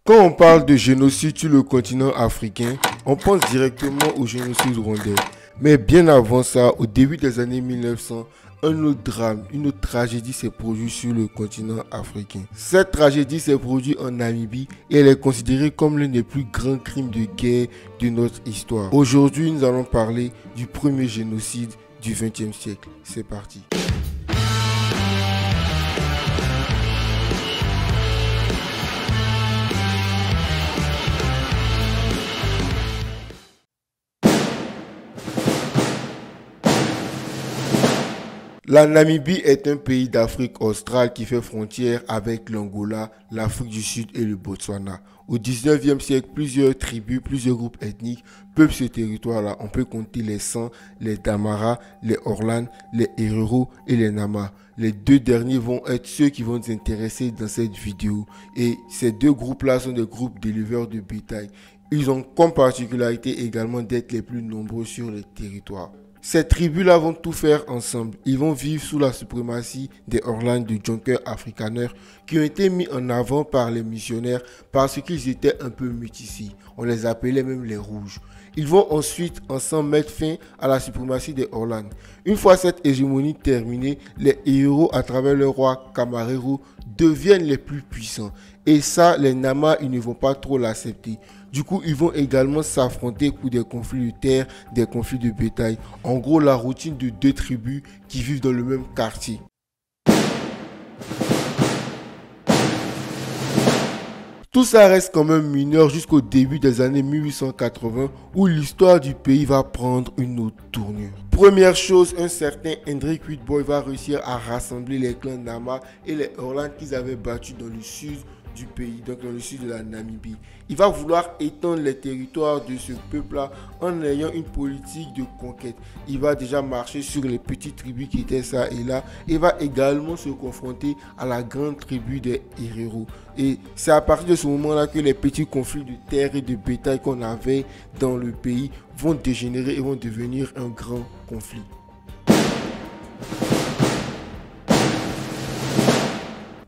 Quand on parle de génocide sur le continent africain, on pense directement au génocide rwandais. Mais bien avant ça, au début des années 1900, un autre drame, une autre tragédie s'est produite sur le continent africain. Cette tragédie s'est produite en Namibie et elle est considérée comme l'un des plus grands crimes de guerre de notre histoire. Aujourd'hui, nous allons parler du premier génocide du XXe siècle. C'est parti. La Namibie est un pays d'Afrique australe qui fait frontière avec l'Angola, l'Afrique du Sud et le Botswana. Au 19e siècle, plusieurs tribus, plusieurs groupes ethniques peuplent ce territoire-là. On peut compter les San, les Damara, les Orlan, les Herero et les Nama. Les deux derniers vont être ceux qui vont nous intéresser dans cette vidéo. Et ces deux groupes-là sont des groupes d'éleveurs de bétail. Ils ont comme particularité également d'être les plus nombreux sur le territoire. Ces tribus-là vont tout faire ensemble. Ils vont vivre sous la suprématie des Orlan de Jonker Afrikaner qui ont été mis en avant par les missionnaires parce qu'ils étaient un peu métissés. On les appelait même les rouges. Ils vont ensuite ensemble mettre fin à la suprématie des Orlan. Une fois cette hégémonie terminée, les héros à travers le roi Kamarero deviennent les plus puissants. Et ça, les Nama, ils ne vont pas trop l'accepter. Du coup, ils vont également s'affronter pour des conflits de terre, des conflits de bétail. En gros, la routine de deux tribus qui vivent dans le même quartier. Tout ça reste quand même mineur jusqu'au début des années 1880 où l'histoire du pays va prendre une autre tournure. Première chose, un certain Hendrik Witbooi va réussir à rassembler les clans Nama et les Orlan qu'ils avaient battus dans le sud du pays, donc dans le sud de la Namibie. Il va vouloir étendre les territoires de ce peuple-là en ayant une politique de conquête. Il va déjà marcher sur les petites tribus qui étaient ça et là et va également se confronter à la grande tribu des Herero. Et c'est à partir de ce moment-là que les petits conflits de terre et de bétail qu'on avait dans le pays vont dégénérer et vont devenir un grand conflit.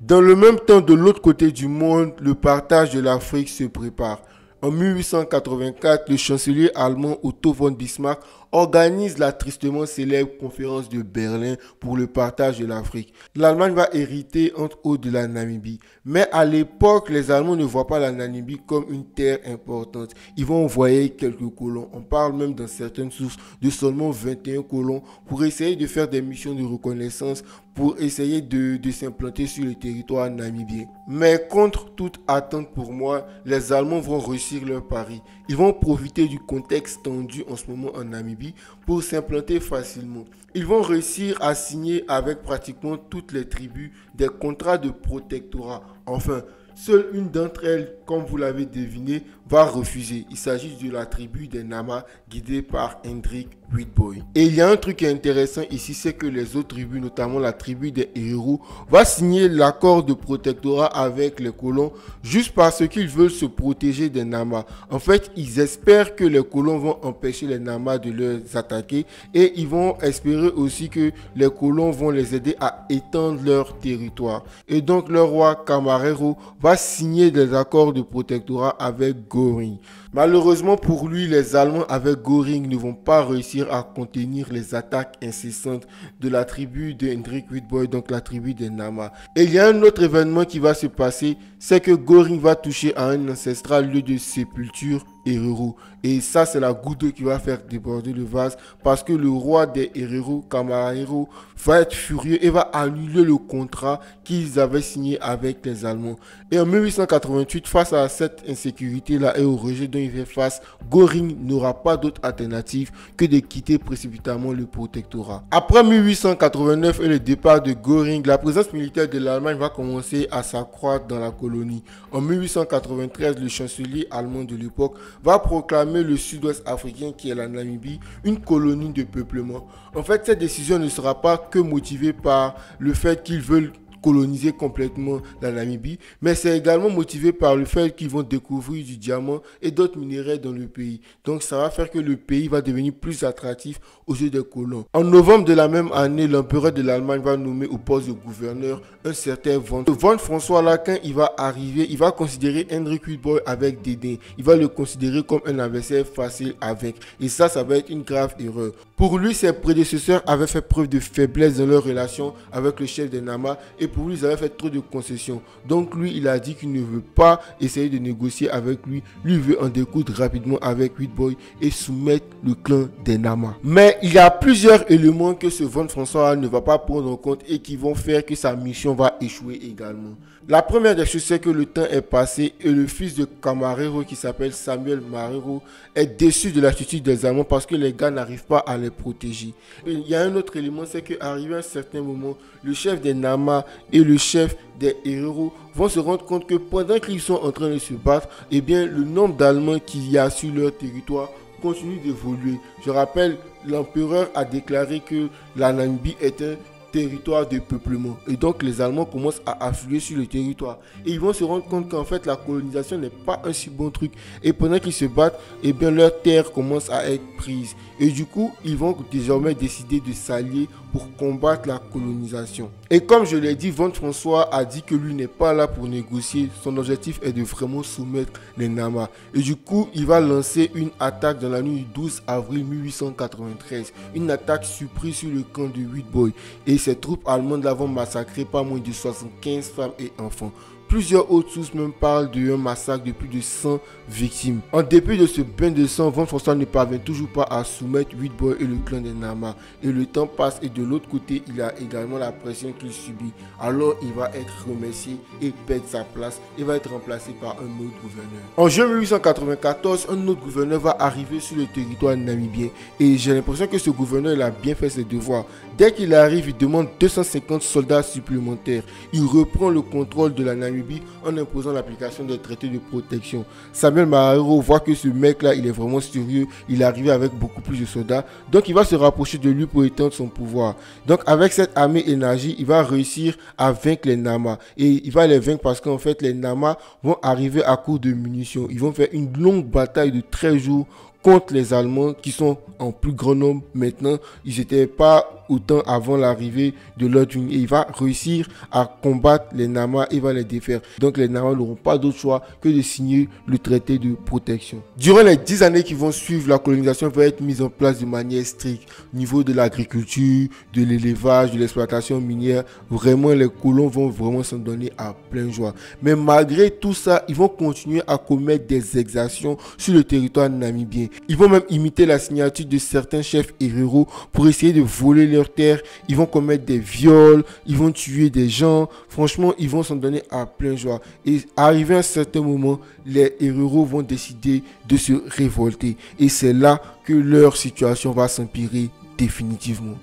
Dans le même temps, de l'autre côté du monde, le partage de l'Afrique se prépare. En 1884, le chancelier allemand Otto von Bismarck organise la tristement célèbre conférence de Berlin pour le partage de l'Afrique. L'Allemagne va hériter entre autres de la Namibie. Mais à l'époque, les Allemands ne voient pas la Namibie comme une terre importante. Ils vont envoyer quelques colons. On parle même dans certaines sources de seulement 21 colons pour essayer de faire des missions de reconnaissance, pour essayer de s'implanter sur le territoire namibien. Mais contre toute attente pour moi, les Allemands vont réussir leur pari. Ils vont profiter du contexte tendu en ce moment en Namibie pour s'implanter facilement. Ils vont réussir à signer avec pratiquement toutes les tribus des contrats de protectorat. Enfin, seule une d'entre elles, comme vous l'avez deviné, va refuser. Il s'agit de la tribu des Nama guidée par Hendrik Witbooi. Et il y a un truc qui est intéressant ici, c'est que les autres tribus, notamment la tribu des Herero, va signer l'accord de protectorat avec les colons juste parce qu'ils veulent se protéger des Nama. En fait, ils espèrent que les colons vont empêcher les Nama de les attaquer et ils vont espérer aussi que les colons vont les aider à étendre leur territoire. Et donc, le roi Kamarero va signer des accords de protectorat avec Göring. Malheureusement pour lui, les Allemands avec Göring ne vont pas réussir à contenir les attaques incessantes de la tribu de Hendrik Witbooi, donc la tribu des Nama. Et il y a un autre événement qui va se passer, c'est que Göring va toucher à un ancestral lieu de sépulture Herero. Et ça, c'est la goutte d'eau qui va faire déborder le vase parce que le roi des Herero, Kamarero, va être furieux et va annuler le contrat qu'ils avaient signé avec les Allemands. Et en 1888, face à cette insécurité-là et au rejet dont il fait face, Göring n'aura pas d'autre alternative que de quitter précipitamment le protectorat. Après 1889 et le départ de Göring, la présence militaire de l'Allemagne va commencer à s'accroître dans la colonie. En 1893, le chancelier allemand de l'époque va proclamer le sud-ouest africain, qui est la Namibie, une colonie de peuplement. En fait, cette décision ne sera pas que motivée par le fait qu'ils veulent coloniser complètement la Namibie, mais c'est également motivé par le fait qu'ils vont découvrir du diamant et d'autres minéraux dans le pays. Donc ça va faire que le pays va devenir plus attractif aux yeux des colons. En novembre de la même année, l'empereur de l'Allemagne va nommer au poste de gouverneur un certain von François là, quand il va arriver, il va considérer Hendrik Witbooi avec dédain. Il va le considérer comme un adversaire facile à vaincre. Et ça va être une grave erreur. Pour lui, ses prédécesseurs avaient fait preuve de faiblesse dans leur relation avec le chef des Nama et pour lui, ils avaient fait trop de concessions. Donc lui, il a dit qu'il ne veut pas essayer de négocier avec lui. Lui veut en découdre rapidement avec Witbooi et soumettre le clan des Nama. Mais il y a plusieurs éléments que ce von François ne va pas prendre en compte et qui vont faire que sa mission va échouer également. La première des choses, c'est que le temps est passé et le fils de Camarero, qui s'appelle Samuel Marrero, est déçu de l'attitude des Allemands parce que les gars n'arrivent pas à les protéger. Et il y a un autre élément, c'est qu'arrivé à un certain moment, le chef des Nama et le chef des Herero vont se rendre compte que pendant qu'ils sont en train de se battre, eh bien, le nombre d'Allemands qu'il y a sur leur territoire continue d'évoluer. Je rappelle, l'empereur a déclaré que la Namibie est un territoire de peuplement et donc les Allemands commencent à affluer sur le territoire et ils vont se rendre compte qu'en fait la colonisation n'est pas un si bon truc et pendant qu'ils se battent, et bien leur terre commence à être prise et du coup ils vont désormais décider de s'allier pour combattre la colonisation. Et comme je l'ai dit, von François a dit que lui n'est pas là pour négocier, son objectif est de vraiment soumettre les Nama et du coup il va lancer une attaque dans la nuit du 12 avril 1893, une attaque surprise sur le camp de Witbooi et ces troupes allemandes vont massacrer pas moins de 75 femmes et enfants. Plusieurs autres sources même parlent d'un massacre de plus de 100 victimes. En dépit de ce bain de sang, von François ne parvient toujours pas à soumettre Witbooi et le clan des Nama. Et le temps passe et de l'autre côté, il a également la pression qu'il subit. Alors il va être remercié et perdre sa place et va être remplacé par un autre gouverneur. En juin 1894, un autre gouverneur va arriver sur le territoire namibien. Et j'ai l'impression que ce gouverneur il a bien fait ses devoirs. Dès qu'il arrive, il demande 250 soldats supplémentaires. Il reprend le contrôle de la Namibie en imposant l'application des traités de protection. Samuel Marrero voit que ce mec-là, il est vraiment sérieux. Il est arrivé avec beaucoup plus de soldats. Donc, il va se rapprocher de lui pour étendre son pouvoir. Donc, avec cette armée énergie, il va réussir à vaincre les Nama. Et il va les vaincre parce qu'en fait, les Nama vont arriver à court de munitions. Ils vont faire une longue bataille de 13 jours contre les Allemands qui sont en plus grand nombre maintenant. Ils n'étaient pas autant avant l'arrivée de Lodwig et il va réussir à combattre les Nama et va les défaire. Donc les Nama n'auront pas d'autre choix que de signer le traité de protection. Durant les 10 années qui vont suivre, la colonisation va être mise en place de manière stricte au niveau de l'agriculture, de l'élevage, de l'exploitation minière. Vraiment, les colons vont vraiment s'en donner à plein joie. Mais malgré tout ça, ils vont continuer à commettre des exactions sur le territoire namibien. Ils vont même imiter la signature de certains chefs Herero pour essayer de voler leurs terres. Ils vont commettre des viols, ils vont tuer des gens. Franchement, ils vont s'en donner à plein joie. Et arrivé à un certain moment, les Herero vont décider de se révolter. Et c'est là que leur situation va s'empirer définitivement.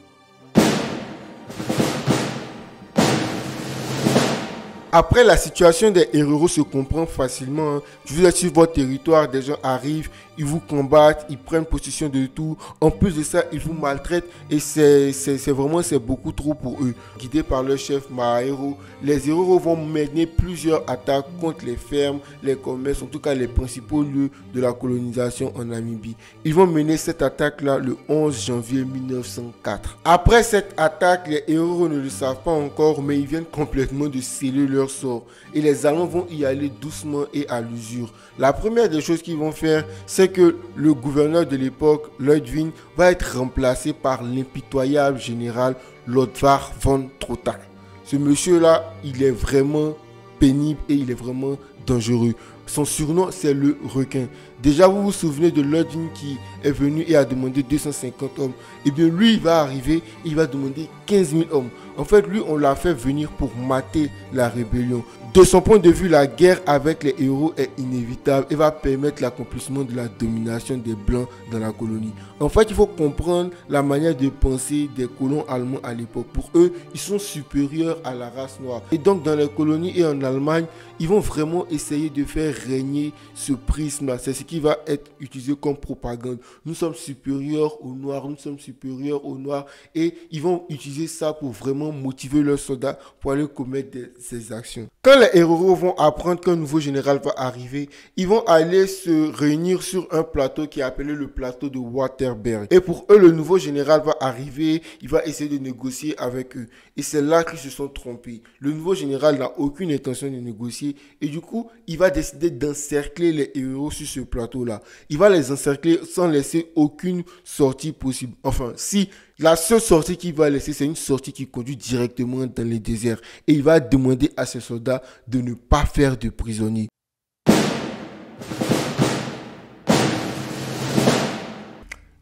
Après, la situation des Herero se comprend facilement. Vous êtes sur votre territoire, des gens arrivent, ils vous combattent, ils prennent possession de tout. En plus de ça, ils vous maltraitent et c'est beaucoup trop pour eux. Guidés par leur chef Marrero, les Herero vont mener plusieurs attaques contre les fermes, les commerces, en tout cas les principaux lieux de la colonisation en Namibie. Ils vont mener cette attaque-là le 11 janvier 1904. Après cette attaque, les Herero ne le savent pas encore, mais ils viennent complètement de sceller leur sort. Et les Allemands vont y aller doucement et à l'usure. La première des choses qu'ils vont faire, c'est que le gouverneur de l'époque, Lodwig, va être remplacé par l'impitoyable général Lothar von Trotha. Ce monsieur-là, il est vraiment pénible et il est vraiment dangereux. Son surnom, c'est le requin. Déjà, vous vous souvenez de Lodwig qui est venu et a demandé 250 hommes. Et bien, lui, il va arriver, il va demander 15 000 hommes. En fait, lui, on l'a fait venir pour mater la rébellion. De son point de vue, la guerre avec les héros est inévitable et va permettre l'accomplissement de la domination des Blancs dans la colonie. En fait, il faut comprendre la manière de penser des colons allemands à l'époque. Pour eux, ils sont supérieurs à la race noire. Et donc, dans les colonies et en Allemagne, ils vont vraiment essayer de faire régner ce prisme-là. C'est ce qui va être utilisé comme propagande. Nous sommes supérieurs aux Noirs, nous sommes supérieurs aux Noirs. Et ils vont utiliser ça pour vraiment vraiment motiver leurs soldats pour aller commettre ces actions. Quand les héros vont apprendre qu'un nouveau général va arriver, ils vont aller se réunir sur un plateau qui est appelé le plateau de Waterberg. Et pour eux, le nouveau général va arriver, il va essayer de négocier avec eux. Et c'est là qu'ils se sont trompés. Le nouveau général n'a aucune intention de négocier et du coup, il va décider d'encercler les héros sur ce plateau-là. Il va les encercler sans laisser aucune sortie possible. Enfin, si la seule sortie qu'il va laisser, c'est une sortie qui conduit directement dans les déserts. Et il va demander à ses soldats de ne pas faire de prisonniers.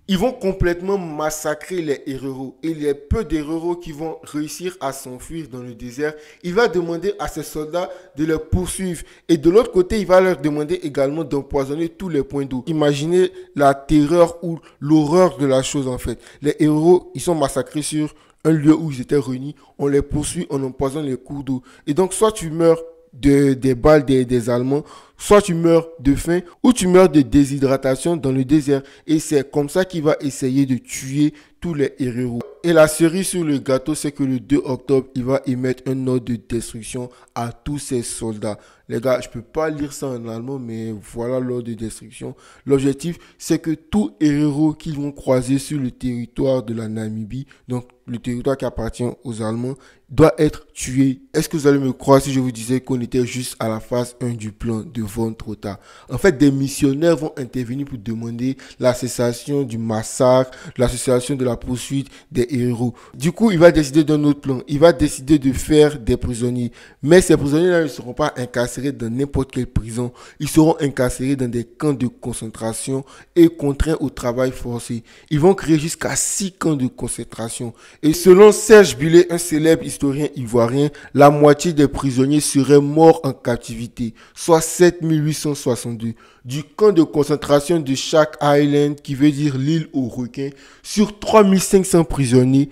Ils vont complètement massacrer les héros. Et les peu d'héros qui vont réussir à s'enfuir dans le désert, il va demander à ses soldats de les poursuivre. Et de l'autre côté, il va leur demander également d'empoisonner tous les points d'eau. Imaginez la terreur ou l'horreur de la chose en fait. Les héros, ils sont massacrés sur un lieu où ils étaient réunis. On les poursuit, on empoisonne les cours d'eau. Et donc, soit tu meurs des balles des Allemands, soit tu meurs de faim ou tu meurs de déshydratation dans le désert. Et c'est comme ça qu'il va essayer de tuer tous les héros. Et la cerise sur le gâteau, c'est que le 2 octobre, il va émettre un ordre de destruction à tous ses soldats. Les gars, je peux pas lire ça en allemand, mais voilà l'ordre de destruction. L'objectif, c'est que tous héros qu'ils vont croiser sur le territoire de la Namibie, donc le territoire qui appartient aux Allemands, doit être tué. Est-ce que vous allez me croire si je vous disais qu'on était juste à la phase 1 du plan de von Trotha? En fait, des missionnaires vont intervenir pour demander la cessation du massacre, la cessation de la poursuite des héros. Du coup, il va décider d'un autre plan. Il va décider de faire des prisonniers. Mais ces prisonniers-là ne seront pas incarcérés dans n'importe quelle prison. Ils seront incarcérés dans des camps de concentration et contraints au travail forcé. Ils vont créer jusqu'à 6 camps de concentration. Et selon Serge Billet, un célèbre historien ivoirien, la moitié des prisonniers seraient morts en captivité, soit 7862. Du camp de concentration de Shark Island, qui veut dire l'île aux requins, sur 3500 prisonniers,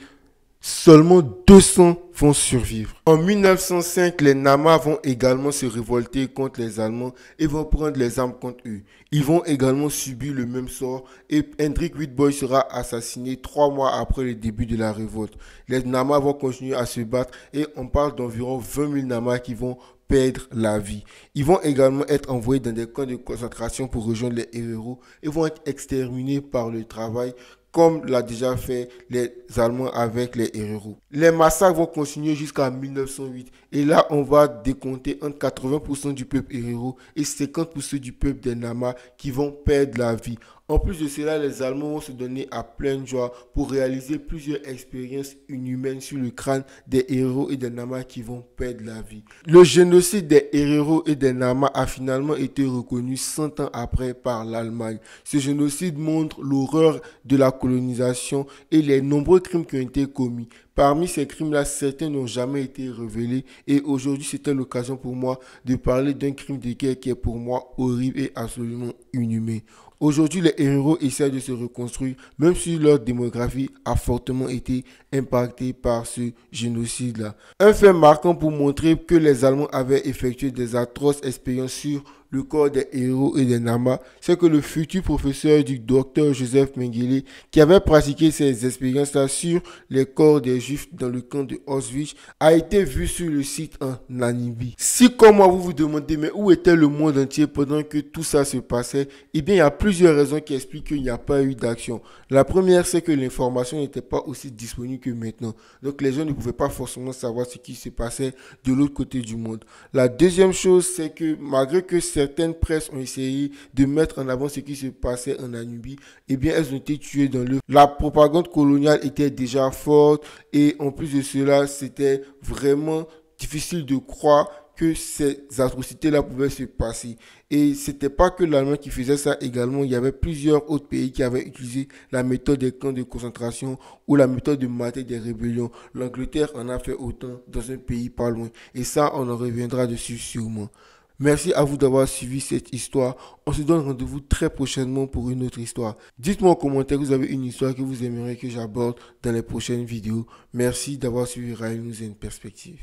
seulement 200 vont survivre. En 1905, les Nama vont également se révolter contre les Allemands et vont prendre les armes contre eux. Ils vont également subir le même sort et Hendrik Witbooi sera assassiné 3 mois après le début de la révolte. Les Nama vont continuer à se battre et on parle d'environ 20 000 Nama qui vont perdre la vie. Ils vont également être envoyés dans des camps de concentration pour rejoindre les héros et vont être exterminés par le travail, comme l'a déjà fait les Allemands avec les héros. Les massacres vont continuer jusqu'à 1908. Et là, on va décompter entre 80% du peuple héros et 50% du peuple des Nama qui vont perdre la vie. En plus de cela, les Allemands vont se donner à pleine joie pour réaliser plusieurs expériences inhumaines sur le crâne des héros et des Nama qui vont perdre la vie. Le génocide des héros et des Nama a finalement été reconnu 100 ans après par l'Allemagne. Ce génocide montre l'horreur de la colonisation et les nombreux crimes qui ont été commis. Parmi ces crimes-là, certains n'ont jamais été révélés et aujourd'hui, c'était l'occasion pour moi de parler d'un crime de guerre qui est pour moi horrible et absolument inhumain. Aujourd'hui, les héros essaient de se reconstruire, même si leur démographie a fortement été impactée par ce génocide-là. Un fait marquant pour montrer que les Allemands avaient effectué des atroces expériences sur le corps des héros et des Nama, c'est que le futur professeur du docteur Joseph Mengele, qui avait pratiqué ces expériences-là sur les corps des Juifs dans le camp de Auschwitz, a été vu sur le site en Namibie. Si comme moi vous vous demandez mais où était le monde entier pendant que tout ça se passait, eh bien il y a plusieurs raisons qui expliquent qu'il n'y a pas eu d'action. La première, c'est que l'information n'était pas aussi disponible que maintenant. Donc les gens ne pouvaient pas forcément savoir ce qui se passait de l'autre côté du monde. La deuxième chose, c'est que malgré que certaines presses ont essayé de mettre en avant ce qui se passait en Namibie, eh bien elles ont été tuées dans l'œuf. La propagande coloniale était déjà forte et en plus de cela, c'était vraiment difficile de croire que ces atrocités-là pouvaient se passer. Et c'était pas que l'Allemagne qui faisait ça également. Il y avait plusieurs autres pays qui avaient utilisé la méthode des camps de concentration ou la méthode de mater des rébellions. L'Angleterre en a fait autant dans un pays pas loin. Et ça, on en reviendra dessus sûrement. Merci à vous d'avoir suivi cette histoire. On se donne rendez-vous très prochainement pour une autre histoire. Dites-moi en commentaire que vous avez une histoire que vous aimeriez que j'aborde dans les prochaines vidéos. Merci d'avoir suivi Ryan News and Perspective.